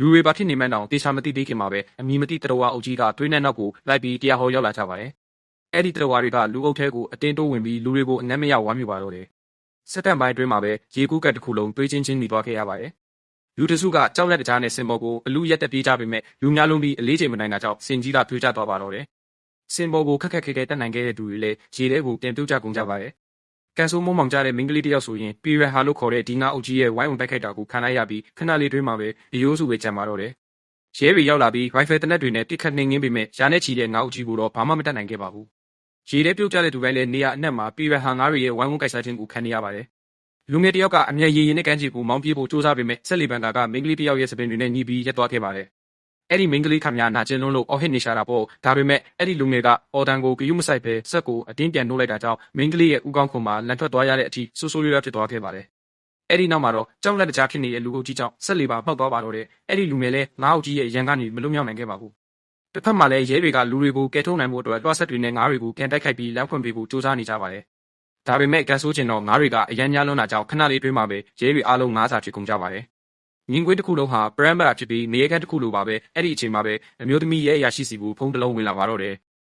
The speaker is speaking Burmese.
လူတွေဘာဖြစ်နေမှန်းတောင်တေချာမသိသေးခင်မှာပဲအမည်မသိတရဝါအုပ်ကြီးကသွေးနဲ့နောက်ကိုလိုက်ပြီးတရားဟောရောက်လာကြပါတယ်။အဲ့ဒီတရဝါတွေကလူအုပ်ထဲကိုအတင်းတိုးဝင်ပြီးလူတွေကိုအနက်မရဝမ်းမြူပါတော့တယ်။စစ်တပ်ပိုင်းအတွင်းမှာပဲရေကူးကတ်တစ်ခုလုံးသွေးချင်းချင်းမိသွားခဲ့ရပါတယ်။လူတစုကကြောက်လက်တကြားနဲ့စင်ပေါ်ကိုအလူရက်တက်ပြေးကြပေမဲ့လူများလုံးပြီးအလေးချိန်မနိုင်တာကြောင့်စင်ကြီးကသွေးကျသွားပါတော့တယ်။စင်ပေါ်ကိုခက်ခက်ခဲခဲတက်နိုင်ခဲ့တဲ့သူတွေလည်းရေထဲကိုတင်ပြုတ်ကြကုန်ကြပါတယ်။ကန်ဆိုးမုံမောင်ကြတဲ့မိန်းကလေးတယောက်ဆိုရင်ပီရဟာလို့ခေါ်တဲ့ဒီငါအုပ်ကြီးရဲ့ဝိုင်းဝန်းတိုက်ခိုက်တာကိုခံလိုက်ရပြီးခဏလေးတွင်းမှာပဲအယိုးစုပဲကြံပါတော့တယ်။ရဲတွေရောက်လာပြီးရိုင်ဖယ်တနက်တွေနဲ့တိခတ်နှင်းငင်းပေမဲ့ရာနဲ့ချီတဲ့ငါအုပ်ကြီးကိုတော့ဘာမှမတတ်နိုင်ခဲ့ပါဘူး။ရေထဲပြုတ်ကျတဲ့သူတိုင်းလည်းနေရာအနှံ့မှာပီရဟာငါတွေရဲ့ဝိုင်းဝန်းကိုက်စားခြင်းကိုခံနေရပါတယ်။လူငယ်တယောက်ကအမျက်ရည်ရည်နဲ့ကမ်းခြေကိုမောင်းပြေးဖို့စူးစမ်းပေမဲ့ဆက်လီဘန်တာကမိန်းကလေးတယောက်ရဲ့စပင်တွေနဲ့ညီပြီးရက်သွားခဲ့ပါတယ်။အဲ့ဒီမိန်းကလေးခမများနာကျင်လွန်းလို့အော်ဟစ်နေရှာတာပေါ့ဒါပေမဲ့အဲ့ဒီလူငယ်ကအော်တန်ကိုဂယုမဆိုင်ပဲဆက်ကိုအတင်းပြန်နှိုးလိုက်တာကြောင့်မိန်းကလေးရဲ့ဥကောင်းခွန်မှာလန်ထွက်သွားရတဲ့အထိဆိုးဆိုးရွားရွားဖြစ်သွားခဲ့ပါတယ်။အဲ့ဒီနောက်မှာတော့ကြောက်လက်တကြားဖြစ်နေတဲ့လူအုပ်ကြီးကြောင့်ဆက်လီပါမှောက်သွားပါတော့တယ်။အဲ့ဒီလူငယ်လည်းငါးအုပ်ကြီးရဲ့ရန်ကနေမလွတ်မြောက်နိုင်ခဲ့ပါဘူး။တစ်ဖက်မှာလည်းရဲတွေကလူတွေကိုကယ်ထုတ်နိုင်ဖို့အတွက်တွားဆက်တွေနဲ့ငါးတွေကိုကန်တိုက်ခိုက်ပြီးလမ်းဖွင့်ပေးဖို့စူးစမ်းနေကြပါတယ်။ဒါပေမဲ့ကန်ဆိုးချင်တော့ငါးတွေကအရန်ညားလွန်းတာကြောင့်ခဏလေးတွင်းမှာပဲရဲတွေအားလုံးငါးစာဖြစ်ကုန်ကြပါတယ်။ငင်းကွင်းတစ်ခုလုံးဟာပရမ်ဘာဖြစ်ပြီးနေရကန်တစ်ခုလိုပါပဲအဲ့ဒီအချိန်မှာပဲအမျိုးသမီးရဲ့အရာရှိစီကိုဖုန်းတစ်လုံးဝင်လာပါတော့တယ်